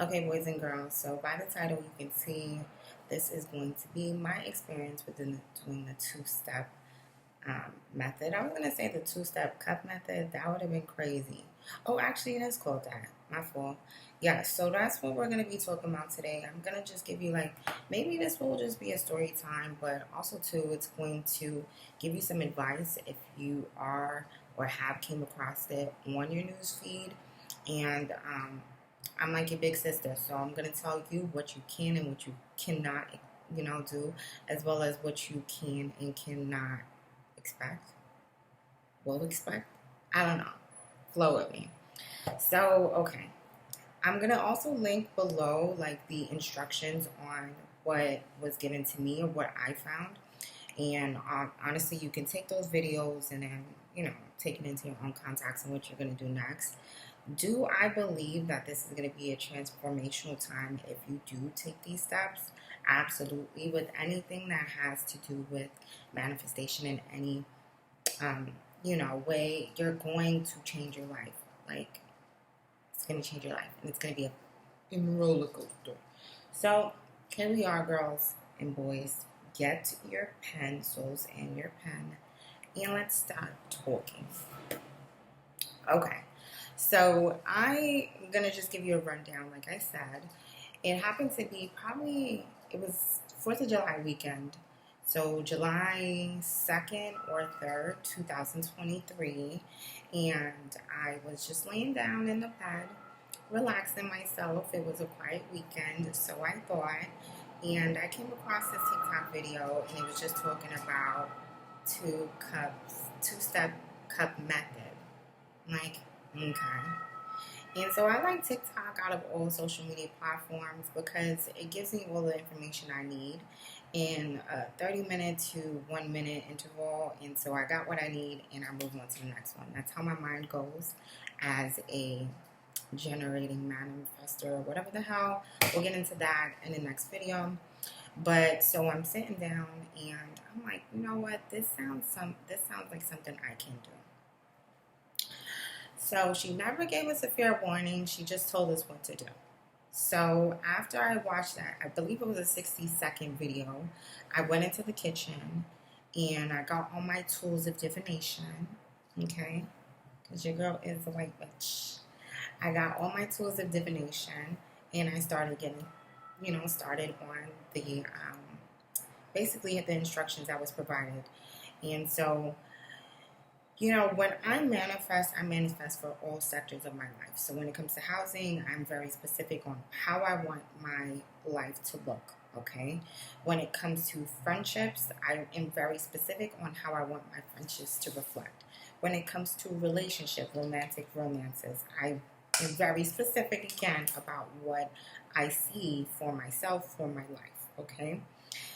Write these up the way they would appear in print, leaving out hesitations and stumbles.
Okay, boys and girls, so by the title you can see this is going to be my experience doing the two-step method. I was going to say the two-step cup method. That would have been crazy. Oh, actually it is called that. My fault. Yeah, so that's what we're going to be talking about today. I'm going to just give you maybe this will just be a story time, but also too it's going to give you some advice if you are or have came across it on your news feed. And I'm like your big sister, so I'm gonna tell you what you can and what you cannot, do, as well as what you can and cannot expect. Will expect. I don't know. Flow with me. So, okay, I'm gonna also link below like the instructions on what was given to me or what I found. And honestly, you can take those videos and then take it into your own context and what you're gonna do next. Do I believe that this is going to be a transformational time if you do take these steps? Absolutely. With anything that has to do with manifestation in any, way, you're going to change your life. Like, it's going to change your life. And it's going to be a roller coaster. So, here we are, girls and boys. Get your pencils and your pen. And let's start talking. Okay. So I'm gonna just give you a rundown. Like I said, it happened to be it was 4th of July weekend. So July 2nd or 3rd, 2023. And I was just laying down in the bed, relaxing myself. It was a quiet weekend, so I thought. And I came across this TikTok video and it was just talking about two-step cup method. Like, okay. And so I like TikTok out of all social media platforms because it gives me all the information I need in a 30-minute to 1-minute interval. And so I got what I need and I move on to the next one. That's how my mind goes as a generating manifestor, whatever the hell. We'll get into that in the next video. But so I'm sitting down and I'm like, you know what? This sounds like something I can do. So she never gave us a fair warning. She just told us what to do. So after I watched that, I believe it was a 60-second video, I went into the kitchen and I got all my tools of divination. Okay? Because your girl is a white bitch. I got all my tools of divination and I started getting, started on the, basically the instructions that was provided. And so when I manifest for all sectors of my life. So when it comes to housing, I'm very specific on how I want my life to look, okay? When it comes to friendships, I am very specific on how I want my friendships to reflect. When it comes to romantic romances, I am very specific again about what I see for myself, for my life, okay?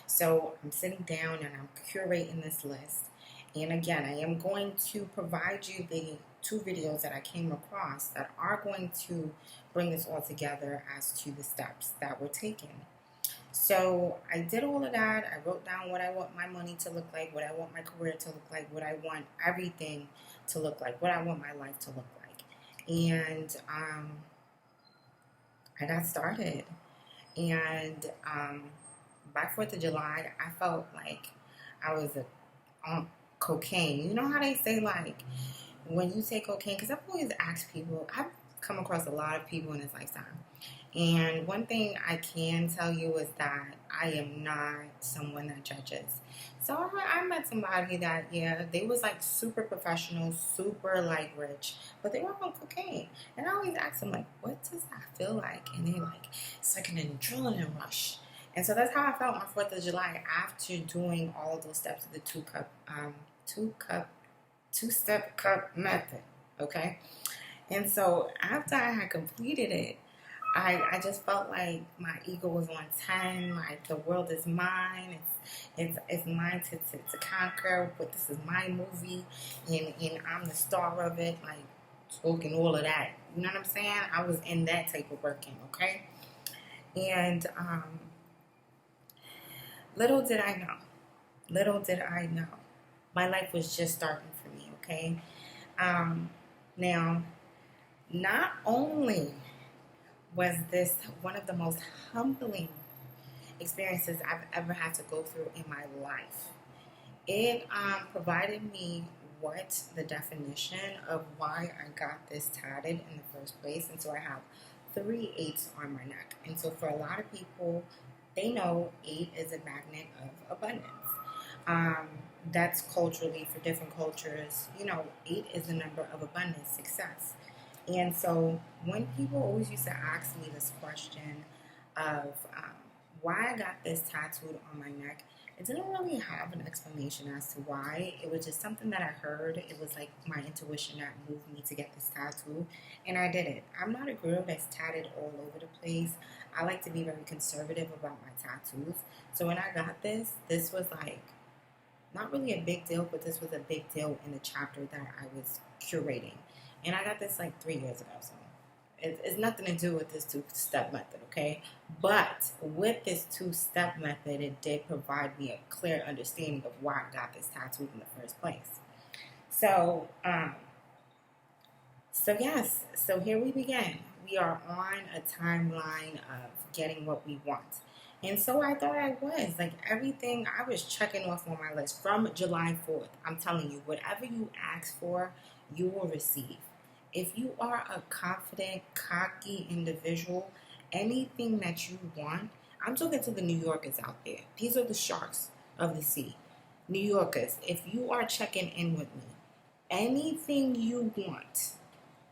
So I'm sitting down and I'm curating this list. And again, I am going to provide you the 2 videos that I came across that are going to bring this all together as to the steps that were taken. So I did all of that. I wrote down what I want my money to look like, what I want my career to look like, what I want everything to look like, what I want my life to look like. And I got started. And by 4th of July, I felt like I was on cocaine. You know how they say, like, when you take cocaine, because I've always asked people, I've come across a lot of people in this lifetime. And one thing I can tell you is that I am not someone that judges. So I met somebody that, they was like super professional, super like rich, but they were on cocaine. And I always ask them, like, what does that feel like? And they're like, it's like an adrenaline rush. And so that's how I felt on 4th of July after doing all of those steps of the two-step cup method, okay? And so after I had completed it, I just felt like my ego was on 10, like the world is mine, it's mine to conquer, but this is my movie, and I'm the star of it, like talking all of that. You know what I'm saying? I was in that type of working, okay? And little did I know, my life was just starting for me, okay? Now, not only was this one of the most humbling experiences I've ever had to go through in my life. It provided me what the definition of why I got this tatted in the first place. And so I have 3 8s on my neck. And so for a lot of people, they know 8 is a magnet of abundance. Um, that's culturally for different cultures. 8 is the number of abundance, success. And so when people always used to ask me this question of why I got this tattooed on my neck, it didn't really have an explanation as to why. It was just something that I heard. It was like my intuition that moved me to get this tattoo, and I did it. I'm not a girl that's tatted all over the place. I like to be very conservative about my tattoos. So when I got this was like not really a big deal, but this was a big deal in the chapter that I was curating. And I got this like 3 years ago, so it's nothing to do with this two-step method, okay? But with this two-step method, it did provide me a clear understanding of why I got this tattoo in the first place. So, yes, so here we begin. We are on a timeline of getting what we want. And so I thought I was. Like everything I was checking off on my list from July 4th. I'm telling you, whatever you ask for, you will receive. If you are a confident, cocky individual, anything that you want, I'm talking to the New Yorkers out there. These are the sharks of the sea. New Yorkers, if you are checking in with me, anything you want,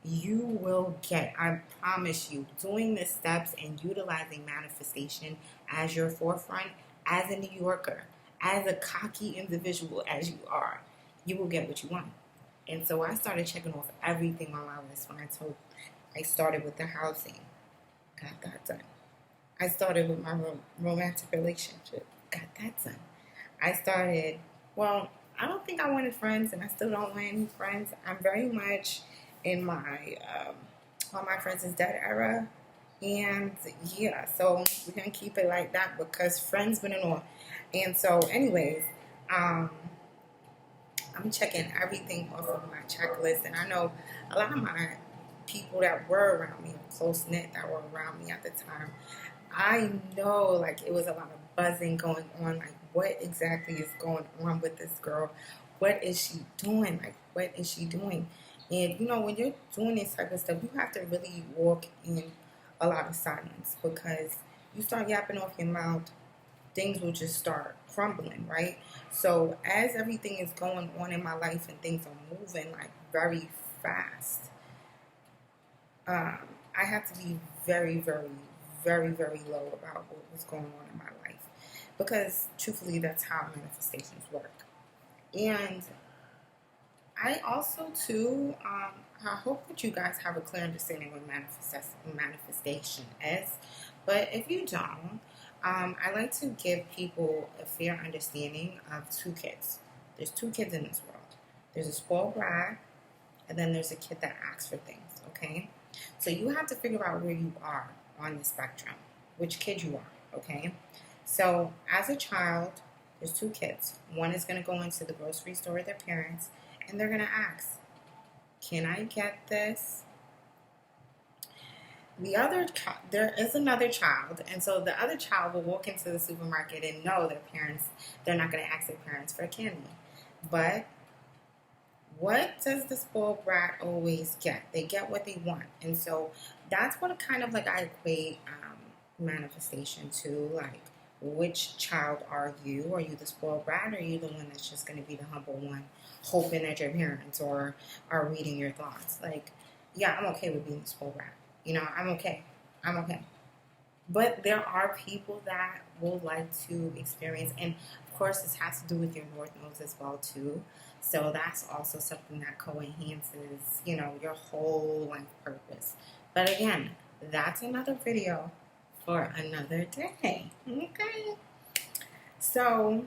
you will get. I promise you, doing the steps and utilizing manifestation as your forefront, as a New Yorker, as a cocky individual as you are, you will get what you want. And so I started checking off everything on my list when I started with the housing, got that done. I started with my romantic relationship, got that done. I don't think I wanted friends, and I still don't want any friends. I'm very much in my all my friends is dead era. And yeah, so we're going to keep it like that because friends been and all. And so anyways, I'm checking everything off of my checklist, and I know a lot of my people that were around me, close knit that were around me at the time, I know like it was a lot of buzzing going on. Like, what exactly is going on with this girl? What is she doing? Like, what is she doing? And when you're doing this type of stuff, you have to really walk in a lot of silence because you start yapping off your mouth, things will just start crumbling, right? So as everything is going on in my life and things are moving like very fast, I had to be very, very, very, very low about what was going on in my life because truthfully, that's how manifestations work. And I also too, I hope that you guys have a clear understanding of what manifestation is. But if you don't, I like to give people a fair understanding of two kids. There's two kids in this world. There's a spoiled brat, and then there's a kid that asks for things, okay? So you have to figure out where you are on the spectrum, which kid you are, okay? So as a child, there's two kids. One is going to go into the grocery store with their parents, and they're going to ask, can I get this? There is another child, and so the other child will walk into the supermarket and know their parents, they're not going to ask their parents for candy. But what does the spoiled brat always get? They get what they want. And so that's what kind of like I equate manifestation to, like, which child are you? Are you the spoiled brat, or are you the one that's just going to be the humble one, hoping that your parents are reading your thoughts? Like, yeah, I'm okay with being the spoiled brat. I'm okay. But there are people that will like to experience, and of course this has to do with your North Nodes as well too. So that's also something that co-enhances, your whole life purpose. But again, that's another video for another day. Okay. So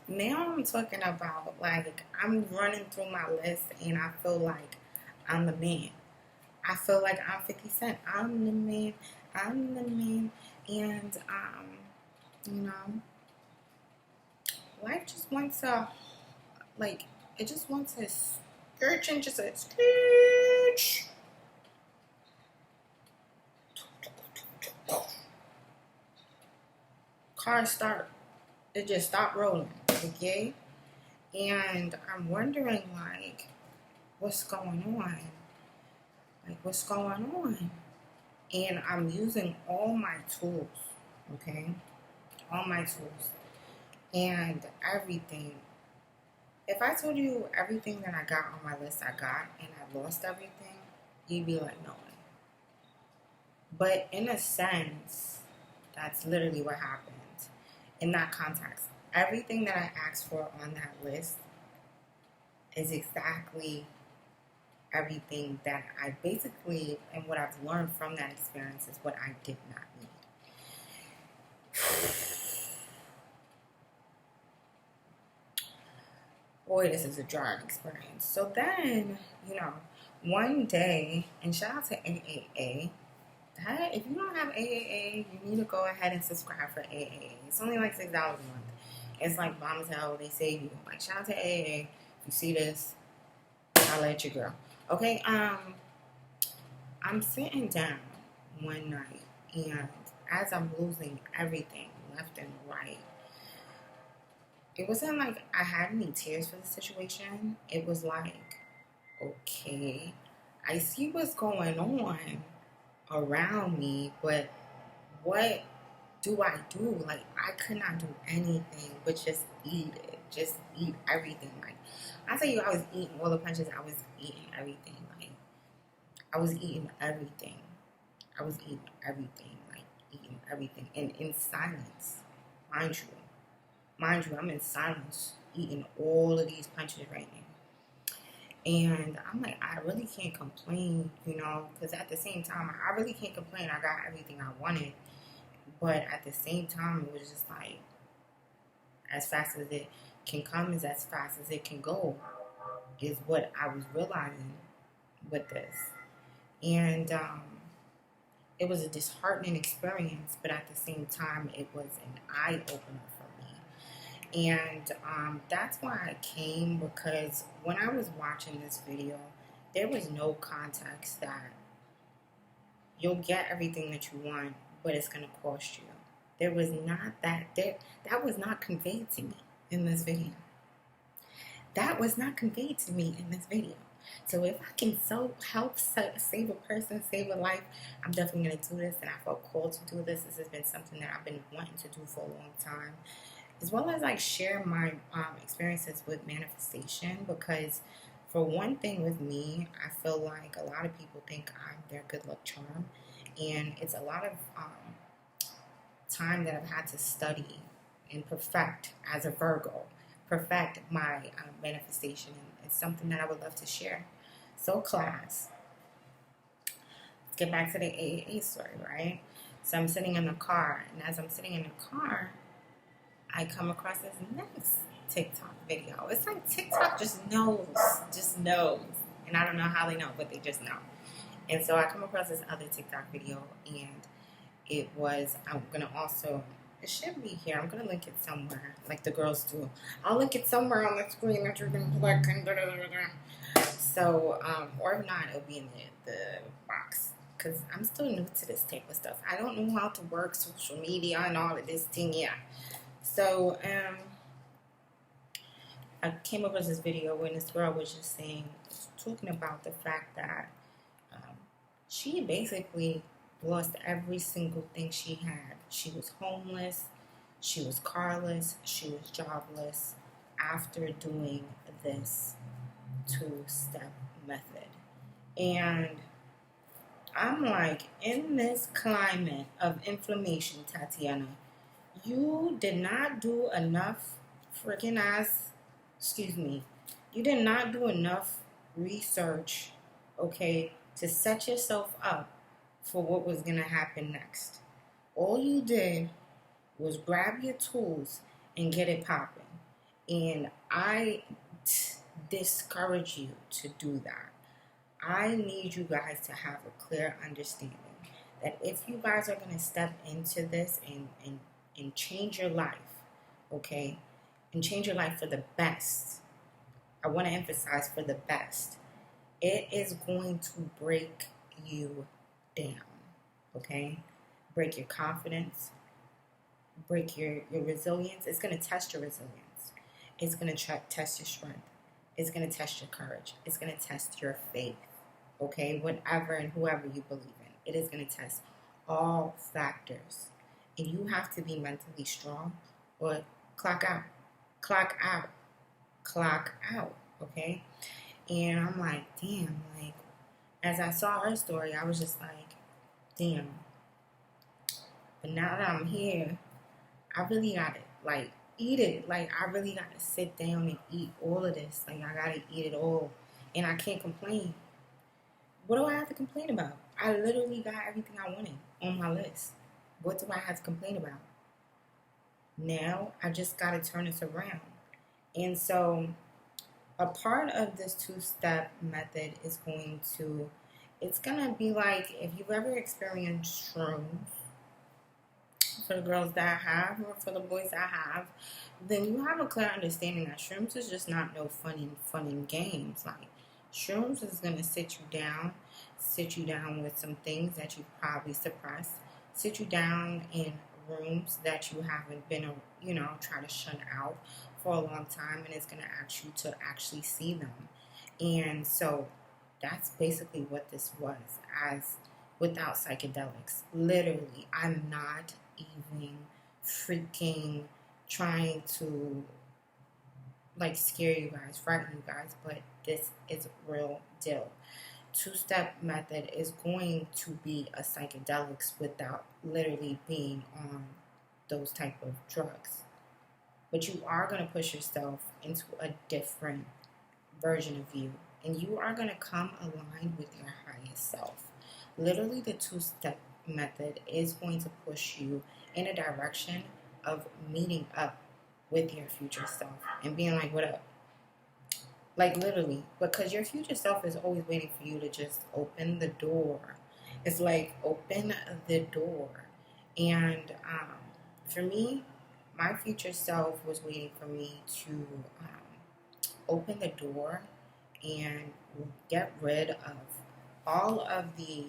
now I'm talking about, like, I'm running through my list and I feel like I'm the man. I feel like I'm 50 Cent. I'm the man. And, life just wants to, like, it just wants to scooch and just a scooch car start, it just stopped rolling, okay? And I'm wondering, like, what's going on? Like, what's going on? And I'm using all my tools, okay? All my tools. And everything. If I told you everything that I got on my list I got and I lost everything, you'd be like, no. But in a sense, that's literally what happened in that context. Everything that I asked for on that list is exactly everything that I basically, and what I've learned from that experience is what I did not need. Boy, this is a jarring experience. So then, one day, and shout out to AAA. If you don't have AAA, you need to go ahead and subscribe for AAA. It's only like $6 a month. It's like bomb tell, they save you. Like, shout out to AAA. If you see this, I'll let you go. Okay, I'm sitting down one night, and as I'm losing everything left and right, it wasn't like I had any tears for the situation. It was like, okay, I see what's going on around me, but what do I do? Like, I could not do anything but just eat it. Just eat everything. Like, I tell you, I was eating all the punches. I was eating everything. Like, I was eating everything. I was eating everything. Like, eating everything. And in silence. Mind you, I'm in silence eating all of these punches right now. And I'm like, I really can't complain, because at the same time, I really can't complain. I got everything I wanted. But at the same time, it was just like, as fast as it can come is as fast as it can go, is what I was realizing with this. And it was a disheartening experience, but at the same time, it was an eye-opener for me. And that's why I came, because when I was watching this video, there was no context that you'll get everything that you want, but it's going to cost you. There was not that was not conveyed to me in this video. That was not conveyed to me in this video. So if I can help save a person, save a life, I'm definitely going to do this. And I felt called to do this. This has been something that I've been wanting to do for a long time. As well as like share my experiences with manifestation. Because for one thing with me, I feel like a lot of people think I'm their good luck charm. And it's a lot of time that I've had to study and perfect as a Virgo. Perfect my manifestation. And it's something that I would love to share. So class, let's get back to the AAA story, right? So I'm sitting in the car, and as I'm sitting in the car, I come across this next TikTok video. It's like TikTok just knows. And I don't know how they know, but they just know. And so I come across this other TikTok video, and it was, it should be here. I'm going to link it somewhere, like the girls do. I'll link it somewhere on the screen that you can click. So, or if not, it'll be in the box. Because I'm still new to this type of stuff. I don't know how to work social media and all of this thing yet. So, I came across this video when this girl was just talking about the fact that she basically lost every single thing she had. She was homeless, she was carless, she was jobless after doing this 2-step method. And I'm like, in this climate of inflammation, Tatiana, you did not do enough you did not do enough research, okay, to set yourself up for what was going to happen next. All you did was grab your tools and get it popping. And I discourage you to do that. I need you guys to have a clear understanding that if you guys are going to step into this and change your life, okay, and change your life for the best, I want to emphasize for the best, it is going to break you down, okay? Break your confidence, break your resilience. It's going to test your resilience. It's going to test your strength. It's going to test your courage. It's going to test your faith. Okay? Whatever and whoever you believe in, it is going to test all factors. And you have to be mentally strong or clock out. Clock out. Clock out. Okay? And I'm like, damn, like, as I saw her story, I was just like, damn. But now that I'm here, I really gotta, like, eat it. Like, I really gotta sit down and eat all of this. Like, I gotta eat it all. And I can't complain. What do I have to complain about? I literally got everything I wanted on my list. What do I have to complain about? Now, I just gotta turn this around. And so, a part of this two-step method is it's gonna be like, if you've ever experienced shrooms, for the girls that I have, or for the boys that I have, then you have a clear understanding that shrooms is just not no fun and games. Like, shrooms is gonna sit you down with some things that you've probably suppressed, sit you down in rooms that you haven't been, try to shun out for a long time, and it's gonna ask you to actually see them. And so that's basically what this was, as without psychedelics. Literally, I'm not even freaking trying to, like, scare you guys, frighten you guys, but this is real deal. Two-step method is going to be a psychedelics without literally being on those type of drugs. But you are going to push yourself into a different version of you, and you are going to come aligned with your highest self. Literally, the two-step method is going to push you in a direction of meeting up with your future self and being like, what up? Like, literally, because your future self is always waiting for you to just open the door. It's like, open the door. And for me, my future self was waiting for me to open the door and get rid of all of the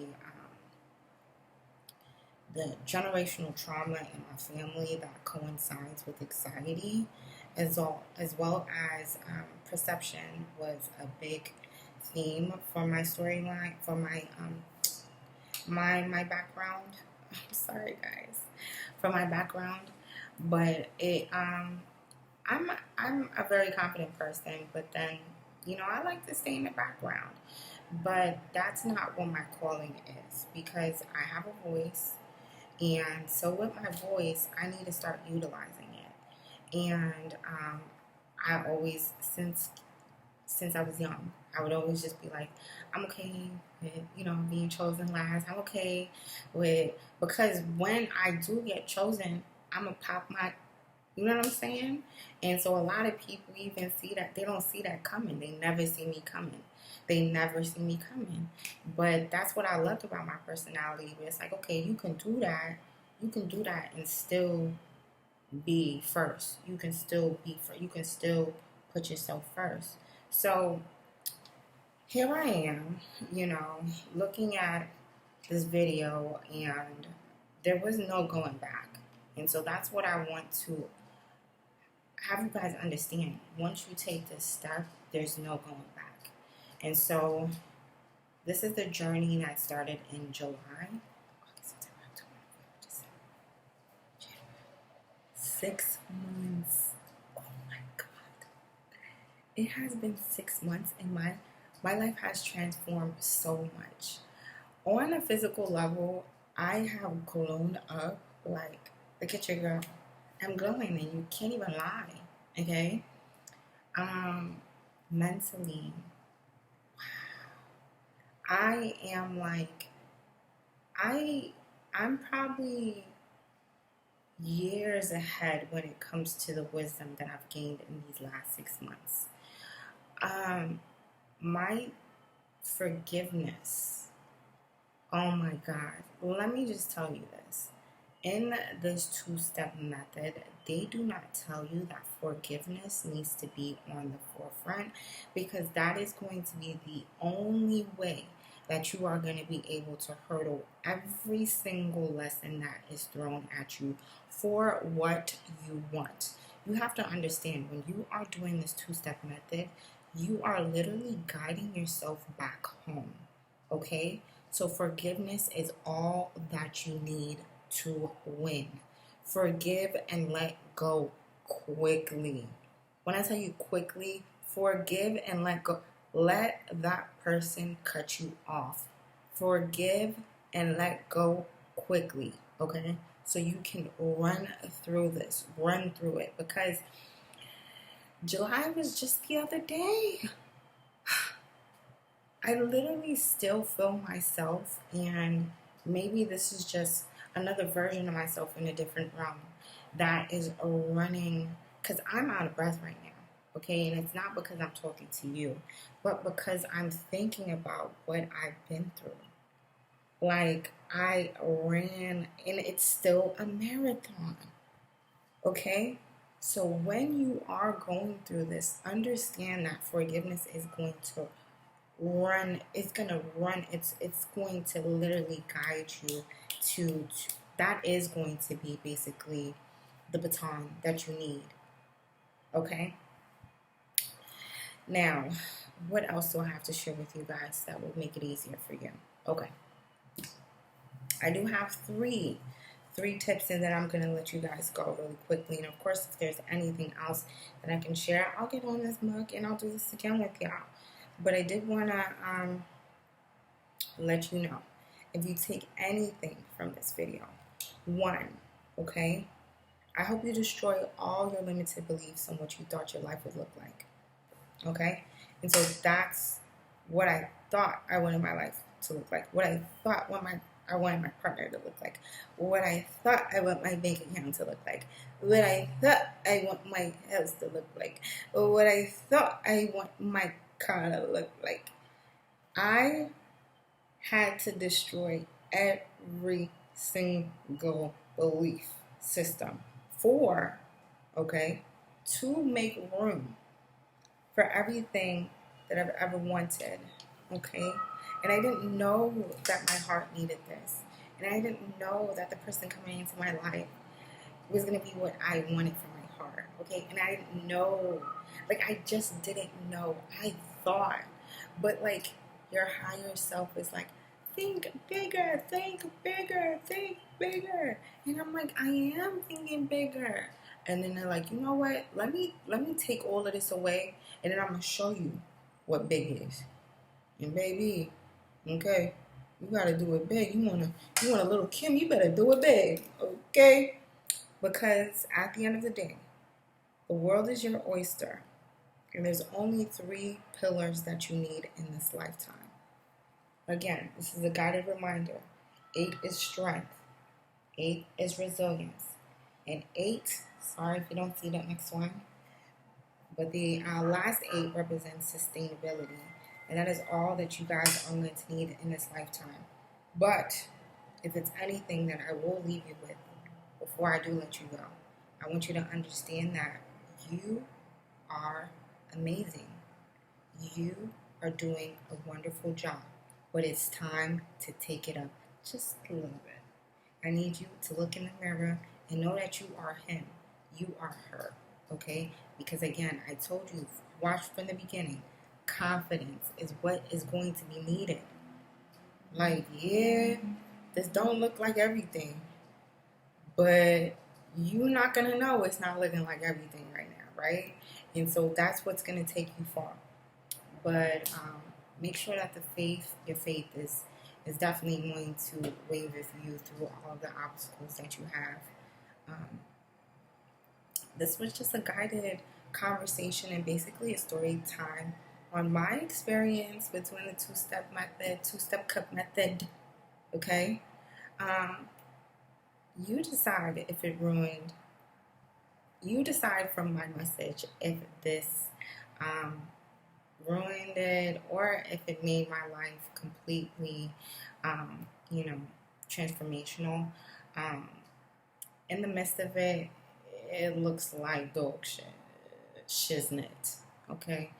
generational trauma in my family that coincides with anxiety, as well as perception was a big theme for my storyline, for my background. I'm sorry, guys, for my background, but I'm a very confident person, but then I like to stay in the background. But that's not what my calling is, because I have a voice. And so with my voice, I need to start utilizing it. And I always, since I was young, I would always just be like, I'm okay with, being chosen last. I'm okay because when I do get chosen, I'm going to pop my, you know what I'm saying? And so a lot of people even see that, they don't see that coming. They never see me coming. But that's what I loved about my personality. It's like, okay, you can do that. You can do that and still be first. You can still put yourself first. So here I am, looking at this video, and there was no going back. And so that's what I want to have you guys understand. Once you take this step, there's no going back. And so this is the journey that started in July. 6 months. Oh my God. It has been 6 months, and my life has transformed so much. On a physical level, I have grown up. Like, look at your girl. I'm glowing, and you can't even lie. Okay? Mentally, I am like, I'm probably years ahead when it comes to the wisdom that I've gained in these last 6 months. My forgiveness, oh my God, let me just tell you this. In this two-step method, they do not tell you that forgiveness needs to be on the forefront, because that is going to be the only way that you are going to be able to hurdle every single lesson that is thrown at you for what you want. You have to understand, when you are doing this two-step method, you are literally guiding yourself back home. Okay? So forgiveness is all that you need to win. Forgive and let go quickly. When I tell you quickly, forgive and let go. Let that person cut you off. Forgive and let go quickly, okay? So you can run through this, run through it, because July was just the other day. I literally still feel myself, and maybe this is just another version of myself in a different realm that is running, because I'm out of breath right now, okay? And it's not because I'm talking to you, but because I'm thinking about what I've been through. Like, I ran, and it's still a marathon, okay? So when you are going through this, understand that forgiveness is going to run, it's gonna run, it's going to literally guide you to that is going to be basically the baton that you need. Okay, now what else do I have to share with you guys that will make it easier for you? Okay, I do have three tips, and then I'm gonna let you guys go really quickly. And of course, if there's anything else that I can share, I'll get on this mug and I'll do this again with y'all. But I did want to let you know, if you take anything from this video, one, okay, I hope you destroy all your limited beliefs on what you thought your life would look like, okay? And so that's what I thought I wanted my life to look like, what I thought I wanted my partner to look like, what I thought I want my bank account to look like, what I thought I want my house to look like, what I thought I want my car to look like. I had to destroy every single belief system to make room for everything that I've ever wanted, okay? And I didn't know that my heart needed this. And I didn't know that the person coming into my life was going to be what I wanted for my heart, okay? And I didn't know, I just didn't know. I thought, but your higher self is like, think bigger, think bigger, think bigger. And I'm like, I am thinking bigger. And then they're like, you know what? Let me take all of this away, and then I'm gonna show you what big is. And baby, okay, you gotta do it big. You want a little Kim, you better do it big, okay? Because at the end of the day, the world is your oyster, and there's only 3 pillars that you need in this lifetime. Again, this is a guided reminder. 8 is strength. 8 is resilience. And 8, sorry if you don't see that next one, but the last 8 represents sustainability. And that is all that you guys are going to need in this lifetime. But if it's anything that I will leave you with before I do let you go, I want you to understand that you are amazing. You are doing a wonderful job. But it's time to take it up just a little bit. I need you to look in the mirror and know that you are him. You are her, okay? Because again, I told you, watch from the beginning. Confidence is what is going to be needed. Yeah, this don't look like everything, but you're not going to know it's not looking like everything right now, right? And so that's what's going to take you far. But make sure that your faith is definitely going to wave with you through all the obstacles that you have. This was just a guided conversation and basically a story time on my experience with doing the two-step cup method, okay? You decide if it ruined, you decide from my message if this ruined it or if it made my life completely, transformational. In the midst of it, it looks like dog shit, shiznit, okay?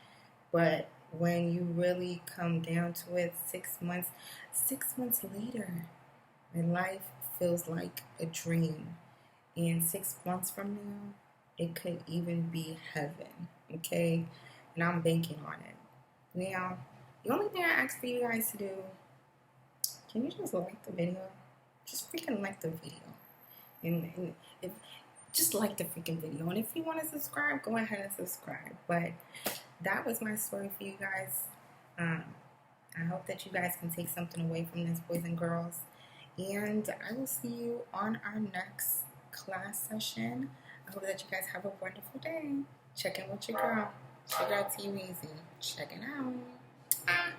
But when you really come down to it, 6 months later, and life feels like a dream. And 6 months from now, it could even be heaven. Okay? And I'm banking on it. Now, the only thing I ask for you guys to do, can you just like the video? Just freaking like the video. And if, just like the freaking video. And if you want to subscribe, go ahead and subscribe. But that was my story for you guys. I hope that you guys can take something away from this, boys and girls. And I will see you on our next class session. I hope that you guys have a wonderful day. Check in with your girl. It's your girl T Weezy. Check it out.